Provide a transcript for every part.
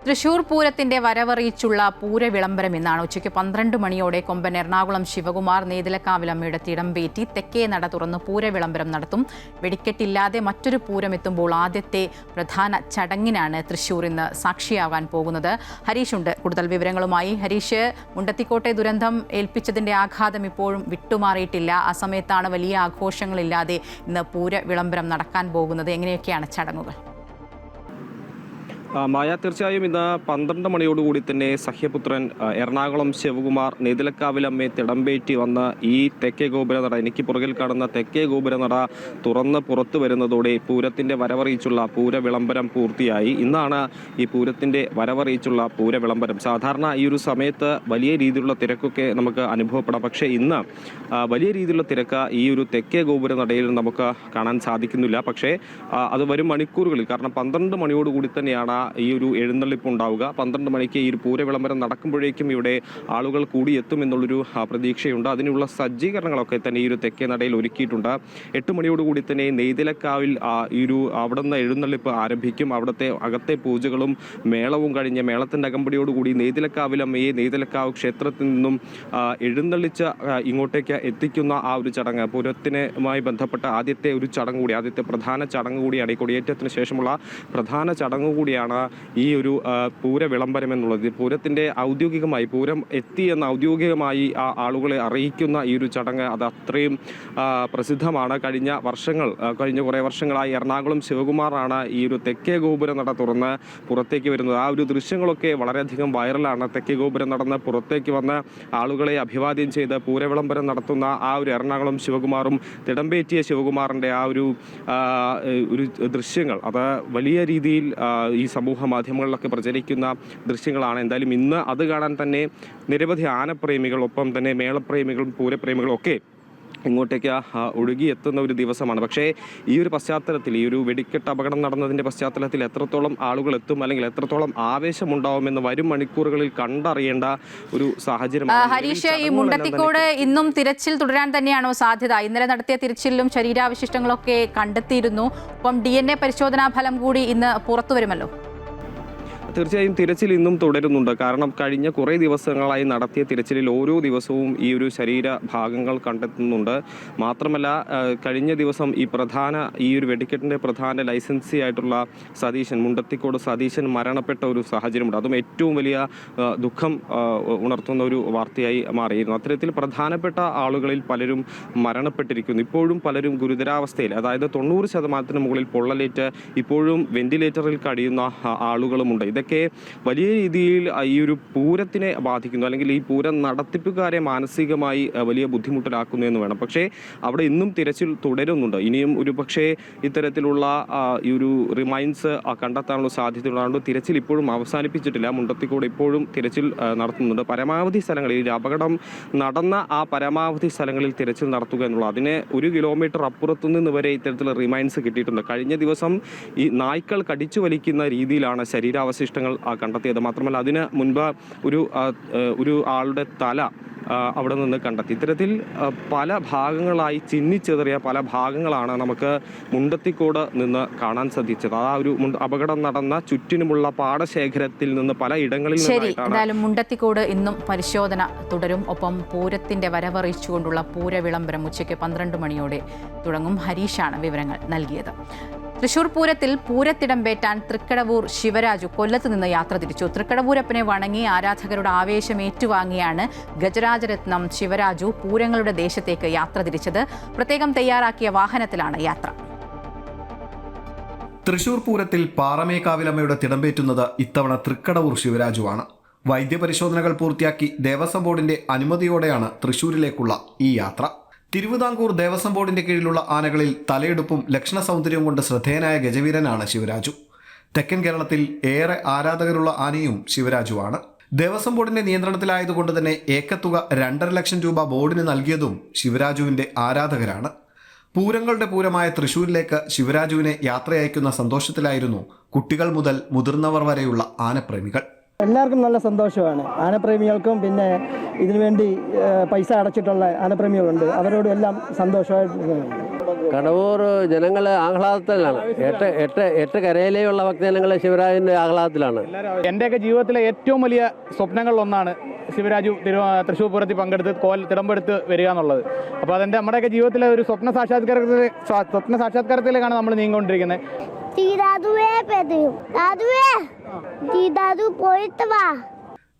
തൃശൂർ പൂരത്തിന്റെ വരവറിയിച്ചുള്ള പൂരവിളംബരം ഇന്നാണ്. ഉച്ചയ്ക്ക് 12 മണിയോടെ കൊമ്പൻ എറണാകുളം ശിവകുമാർ നേതിലക്കാവിലമ്മയുടെ തിടമ്പേറ്റി തെക്കേ നട തുറന്ന് പൂരവിളംബരം നടത്തും. വെടിക്കെട്ടില്ലാതെ മറ്റൊരു പൂരം എത്തുമ്പോൾ ആദ്യത്തെ പ്രധാന ചടങ്ങിനാണ് തൃശൂർ ഇന്ന് സാക്ഷിയാകാൻ പോകുന്നത്. ഹരീഷ് ഉണ്ട് കൂടുതൽ വിവരങ്ങളുമായി. ഹരീഷ്, മുണ്ടത്തിക്കോട്ടെ ദുരന്തം ഏൽപ്പിച്ചതിന്റെ ആഘാതം ഇപ്പോഴും വിട്ടുമാറിയിട്ടില്ല. ആ സമയത്താണ് വലിയ ആഘോഷങ്ങളില്ലാതെ ഇന്ന് പൂരവിളംബരം നടക്കാൻ പോകുന്നത്. എങ്ങനെയൊക്കെയാണ് ചടങ്ങുകൾ? മായ, തീർച്ചയായും ഇന്ന് 12 മണിയോടുകൂടി തന്നെ സഹ്യപുത്രൻ എറണാകുളം ശിവകുമാർ നേതിലക്കാവിലമ്മയെ തിടമ്പേറ്റി വന്ന് ഈ തെക്കേ ഗോപുരനട, എനിക്ക് പുറകിൽ കാണുന്ന തെക്കേ ഗോപുരനട തുറന്ന് പുറത്തു വരുന്നതോടെ പൂരത്തിൻ്റെ വരവറിയിച്ചുള്ള പൂരവിളംബരം പൂർത്തിയായി. ഇന്നാണ് ഈ പൂരത്തിൻ്റെ വരവറിയിച്ചുള്ള പൂരവിളംബരം. സാധാരണ ഈ ഒരു സമയത്ത് വലിയ രീതിയിലുള്ള തിരക്കൊക്കെ നമുക്ക് അനുഭവപ്പെടാം. പക്ഷേ ഇന്ന് വലിയ രീതിയിലുള്ള തിരക്ക് ഈ ഒരു തെക്കേ ഗോപുരനടയിൽ നമുക്ക് കാണാൻ സാധിക്കുന്നില്ല. പക്ഷേ അത് വരും മണിക്കൂറുകളിൽ, കാരണം 12 മണിയോടുകൂടി തന്നെയാണ് ഈ ഒരു എഴുന്നള്ളിപ്പ് ഉണ്ടാവുക. 12 മണിക്ക് ഈ ഒരു പൂരവിളംബരം നടക്കുമ്പോഴേക്കും ഇവിടെ ആളുകൾ കൂടിയെത്തുമെന്നുള്ളൊരു പ്രതീക്ഷയുണ്ട്. അതിനുള്ള സജ്ജീകരണങ്ങളൊക്കെ തന്നെ ഈ ഒരു തെക്കേ നടയിൽ ഒരുക്കിയിട്ടുണ്ട്. 8 മണിയോടുകൂടി തന്നെ നെയ്തിലക്കാവിൽ ഈ ഒരു അവിടെ നിന്ന് എഴുന്നള്ളിപ്പ് ആരംഭിക്കും. അവിടുത്തെ അകത്തെ പൂജകളും മേളവും കഴിഞ്ഞ് മേളത്തിൻ്റെ അകമ്പടിയോടുകൂടി നെയ്തിലക്കാവിലമ്മയെ നെയ്തിലക്കാവ് ക്ഷേത്രത്തിൽ നിന്നും എഴുന്നള്ളിച്ച് ഇങ്ങോട്ടേക്ക് എത്തിക്കുന്ന ആ ഒരു ചടങ്ങ്, പൂരത്തിനുമായി ബന്ധപ്പെട്ട ആദ്യത്തെ ഒരു ചടങ്ങ് കൂടി, ആദ്യത്തെ പ്രധാന ചടങ്ങ് കൂടിയാണ്. ഈ കൊടിയേറ്റത്തിന് ശേഷമുള്ള പ്രധാന ചടങ്ങ് കൂടിയാണ് ഈ ഒരു പൂരവിളംബരം എന്നുള്ളത്. പൂരത്തിൻ്റെ ഔദ്യോഗികമായി പൂരം എത്തി എന്ന് ഔദ്യോഗികമായി ആളുകളെ അറിയിക്കുന്ന ഈ ഒരു ചടങ്ങ് അത് അത്രയും പ്രസിദ്ധമാണ്. കഴിഞ്ഞ കുറേ വർഷങ്ങളായി എറണാകുളം ശിവകുമാറാണ് ഈ ഒരു തെക്കേ ഗോപുര നട തുറന്ന് പുറത്തേക്ക് വരുന്നത്. ആ ഒരു ദൃശ്യങ്ങളൊക്കെ വളരെയധികം വൈറലാണ്. തെക്കേ ഗോപുരം നടന്ന് പുറത്തേക്ക് വന്ന് ആളുകളെ അഭിവാദ്യം ചെയ്ത് പൂരവിളംബരം നടത്തുന്ന ആ ഒരു എറണാകുളം ശിവകുമാറും തിടമ്പേറ്റിയ ശിവകുമാറിൻ്റെ ആ ഒരു ദൃശ്യങ്ങൾ അത് വലിയ രീതിയിൽ ഈ സമൂഹ മാധ്യമങ്ങളിലൊക്കെ പ്രചരിക്കുന്ന ദൃശ്യങ്ങളാണ്. എന്തായാലും ഇന്ന് അത് കാണാൻ തന്നെ നിരവധി ആനപ്രേമികൾ, ഒപ്പം തന്നെ മേളപ്രേമികളും പൂരപ്രേമികളും ഒക്കെ ഇങ്ങോട്ടേക്ക് ഒഴുകിയെത്തുന്ന ഒരു ദിവസമാണ്. പക്ഷേ ഈ ഒരു പശ്ചാത്തലത്തിൽ, ഈ ഒരു വെടിക്കെട്ട് അപകടം നടന്നതിൻ്റെ പശ്ചാത്തലത്തിൽ എത്രത്തോളം ആളുകൾ എത്തും, അല്ലെങ്കിൽ എത്രത്തോളം ആവേശമുണ്ടാവുമെന്ന് വരും മണിക്കൂറുകളിൽ കണ്ടറിയേണ്ട ഒരു സാഹചര്യം. ഹരീഷ്, ഈ മുണ്ടത്തിക്കോട് ഇന്നും തിരച്ചിൽ തുടരാൻ തന്നെയാണോ സാധ്യത? ഇന്നലെ നടത്തിയ തിരച്ചിലും ശരീരാവശിഷ്ടങ്ങളൊക്കെ കണ്ടെത്തിയിരുന്നു. അപ്പം DNA പരിശോധനാ ഫലം കൂടി ഇന്ന് പുറത്തു വരുമല്ലോ. തീർച്ചയായും തിരച്ചിൽ ഇന്നും തുടരുന്നുണ്ട്. കാരണം കഴിഞ്ഞ കുറേ ദിവസങ്ങളായി നടത്തിയ തിരച്ചിലിൽ ഓരോ ദിവസവും ഈ ഒരു ശരീരഭാഗങ്ങൾ കണ്ടെത്തുന്നുണ്ട്. മാത്രമല്ല, കഴിഞ്ഞ ദിവസം ഈ ഒരു വെടിക്കെട്ടിൻ്റെ പ്രധാന ലൈസൻസി ആയിട്ടുള്ള സതീശൻ, മുണ്ടത്തിക്കോട് സതീശൻ മരണപ്പെട്ട ഒരു സാഹചര്യമുണ്ട്. അതും ഏറ്റവും വലിയ ദുഃഖം ഉണർത്തുന്ന ഒരു വാർത്തയായി മാറിയിരുന്നു. അത്തരത്തിൽ പ്രധാനപ്പെട്ട ആളുകളിൽ പലരും മരണപ്പെട്ടിരിക്കുന്നു. ഇപ്പോഴും പലരും ഗുരുതരാവസ്ഥയിൽ, അതായത് 90% മുകളിൽ പൊള്ളലേറ്റ് ഇപ്പോഴും വെന്റിലേറ്ററിൽ കഴിയുന്ന ആളുകളുമുണ്ട്. ഇതൊക്കെ വലിയ രീതിയിൽ ഈ ഒരു പൂരത്തിനെ ബാധിക്കുന്നു, അല്ലെങ്കിൽ ഈ പൂരം നടത്തിപ്പുകാരെ മാനസികമായി വലിയ ബുദ്ധിമുട്ടിലാക്കുന്നു എന്ന് വേണം. പക്ഷേ അവിടെ ഇന്നും തിരച്ചിൽ തുടരുന്നുണ്ട്. ഇനിയും ഒരു പക്ഷേ ഇത്തരത്തിലുള്ള ഈ ഒരു റിമൈൻസ് കണ്ടെത്താനുള്ള സാധ്യതയുള്ളതുകൊണ്ട് തിരച്ചിൽ ഇപ്പോഴും അവസാനിപ്പിച്ചിട്ടില്ല. മുണ്ടത്തിക്കോട് ഇപ്പോഴും തിരച്ചിൽ നടത്തുന്നുണ്ട്. പരമാവധി സ്ഥലങ്ങളിൽ, ഈ അപകടം നടന്ന ആ പരമാവധി സ്ഥലങ്ങളിൽ തിരച്ചിൽ നടത്തുക എന്നുള്ളത്, അതിന് 1 കിലോമീറ്റർ അപ്പുറത്തു നിന്ന് വരെ ഇത്തരത്തിലുള്ള റിമൈൻസ് കിട്ടിയിട്ടുണ്ട്. കഴിഞ്ഞ ദിവസം ഈ നായ്ക്കൾ കടിച്ചു വലിക്കുന്ന രീതിയിലാണ് ശരീരാവശിഷ്ടങ്ങൾ കണ്ടെത്തിയത്. മാത്രമല്ല, അതിന് മുൻപ് ഒരു ആളുടെ തല അവിടെ നിന്ന് കണ്ടെത്തി. ഇത്തരത്തിൽ പല ഭാഗങ്ങളായി ചിന്നിച്ചെറിയ പല ഭാഗങ്ങളാണ് നമുക്ക് മുണ്ടത്തിക്കോട് നിന്ന് കാണാൻ സാധിച്ചത്. ആ ഒരു അപകടം നടന്ന ചുറ്റിനുമുള്ള പാടശേഖരത്തിൽ നിന്ന് പല ഇടങ്ങളിൽ എന്തായാലും മുണ്ടത്തിക്കോട് ഇന്നും പരിശോധന തുടരും. ഒപ്പം പൂരത്തിന്റെ വരവറിയിച്ചുകൊണ്ടുള്ള പൂരവിളംബരം ഉച്ചയ്ക്ക് 12 മണിയോടെ തുടങ്ങും. ഹരീഷാണ് വിവരങ്ങൾ നൽകിയത്. തൃശൂർ പൂരത്തിൽ പൂരത്തിടമ്പേറ്റാൻ തൃക്കടവൂർ ശിവരാജു കൊല്ലത്ത് നിന്ന് യാത്ര തിരിച്ചു. തൃക്കടവൂരപ്പനെ വണങ്ങി ആരാധകരുടെ ആവേശം ഏറ്റുവാങ്ങിയാണ് ഗജരാജരത്നം ശിവരാജു പൂരങ്ങളുടെ ദേശത്തേക്ക് യാത്ര തിരിച്ചത്. പ്രത്യേകം തയ്യാറാക്കിയ വാഹനത്തിലാണ് യാത്ര. തൃശൂർ പൂരത്തിൽ പാറമേക്കാവിലമ്മയുടെ തിടമ്പേറ്റുന്നത് ഇത്തവണ തൃക്കടവൂർ ശിവരാജുവാണ്. വൈദ്യപരിശോധനകൾ പൂർത്തിയാക്കി ദേവസ്വം ബോർഡിന്റെ അനുമതിയോടെയാണ് തൃശൂരിലേക്കുള്ള ഈ യാത്ര. തിരുവിതാംകൂർ ദേവസ്വം ബോർഡിന്റെ കീഴിലുള്ള ആനകളിൽ തലയെടുപ്പും ലക്ഷണ സൗന്ദര്യവും കൊണ്ട് ശ്രദ്ധേയനായ ഗജവീരനാണ് ശിവരാജു. തെക്കൻ കേരളത്തിൽ ഏറെ ആരാധകരുള്ള ആനയും ശിവരാജുവാണ്. ദേവസ്വം ബോർഡിന്റെ നിയന്ത്രണത്തിലായതുകൊണ്ട് തന്നെ ഏക്കത്തുക 2.5 ലക്ഷം രൂപ ബോർഡിന് നൽകിയതും ശിവരാജുവിന്റെ ആരാധകരാണ്. പൂരങ്ങളുടെ പൂരമായ തൃശൂരിലേക്ക് ശിവരാജുവിനെ യാത്രയയക്കുന്ന സന്തോഷത്തിലായിരുന്നു കുട്ടികൾ മുതൽ മുതിർന്നവർ വരെയുള്ള ആനപ്രേമികൾ. എല്ലാവർക്കും നല്ല സന്തോഷമാണ്. ആനപ്രേമികൾക്കും പിന്നെ ഇതിനുവേണ്ടി പൈസ അടച്ചിട്ടുള്ള ആനപ്രേമികളുണ്ട്, അവരോടും എല്ലാം സന്തോഷമായിട്ട്. കടവൂർ ജനങ്ങൾ ആഹ്ലാദത്തിലാണ്. എട്ട് കരയിലെയുള്ള ഭക്തജനങ്ങൾ ശിവരാജൻ്റെ ആഹ്ലാദത്തിലാണ്. എൻ്റെയൊക്കെ ജീവിതത്തിലെ ഏറ്റവും വലിയ സ്വപ്നങ്ങളിലൊന്നാണ് ശിവരാജു തൃശ്ശൂർ പൂരത്തിൽ പങ്കെടുത്ത് തിടമ്പെടുത്ത് വരിക എന്നുള്ളത്. അപ്പോൾ അതെൻ്റെ നമ്മുടെയൊക്കെ ജീവിതത്തിലെ ഒരു സ്വപ്ന സാക്ഷാത്കാരത്തിലേക്കാണ് നമ്മൾ നീങ്ങിക്കൊണ്ടിരിക്കുന്നത്.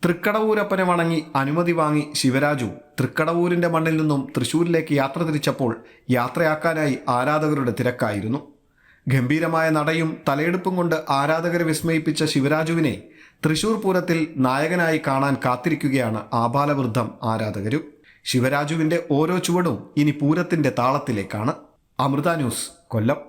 തൃക്കടവൂരപ്പനെ വണങ്ങി അനുമതി വാങ്ങി ശിവരാജു തൃക്കടവൂരിന്റെ മണ്ണിൽ നിന്നും തൃശ്ശൂരിലേക്ക് യാത്ര തിരിച്ചപ്പോൾ യാത്രയാക്കാനായി ആരാധകരുടെ തിരക്കായിരുന്നു. ഗംഭീരമായ നടയും തലയെടുപ്പും കൊണ്ട് ആരാധകരെ വിസ്മയിപ്പിച്ച ശിവരാജുവിനെ തൃശ്ശൂർ പൂരത്തിൽ നായകനായി കാണാൻ കാത്തിരിക്കുകയാണ് ആബാലവൃദ്ധം ആരാധകരും. ശിവരാജുവിന്റെ ഓരോ ചുവടും ഇനി പൂരത്തിന്റെ താളത്തിലേക്കാണ്. അമൃത ന്യൂസ്, കൊല്ലം.